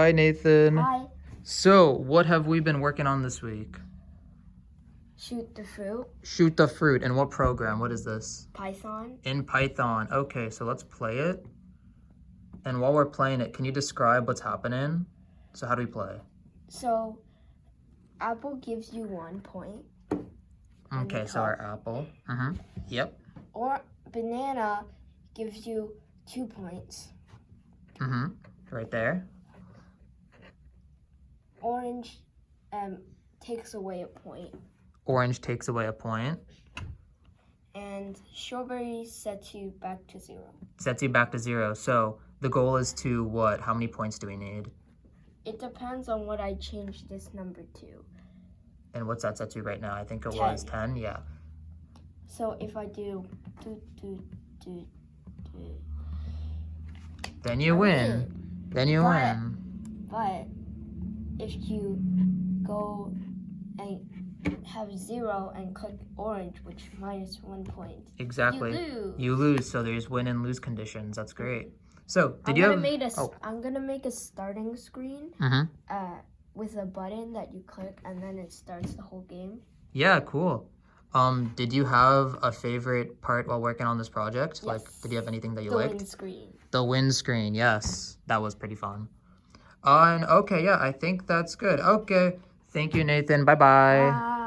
Hi, Nathan. Hi. So, what have we been working on this week? Shoot the fruit. Shoot the fruit. In what program? What is this? Python. In Python. Okay, so let's play it. And while we're playing it, can you describe what's happening? So how do we play? So, apple gives you 1 point. Okay, so our apple. Yep. Or banana gives you 2 points. Right there. Orange takes away a point. Orange takes away a point. And strawberry sets you back to 0. Sets you back to 0. So the goal is to what? How many points do we need? It depends on what I change this number to. And what's that set to right now? I think it 10. was 10, yeah. So if I do... Then you win. Then you win. But if you go and have 0 and click orange, which minus 1 point, Exactly. you lose. You lose, so there's win and lose conditions. That's great. So, I'm gonna make a starting screen with a button that you click, and then it starts the whole game. Yeah, cool. Did you have a favorite part while working on this project? Yes. Like, did you have anything that you liked? The win screen. The win screen, yes. That was pretty fun. And okay, yeah, I think that's good. Okay, thank you, Nathan. Bye-bye. Bye.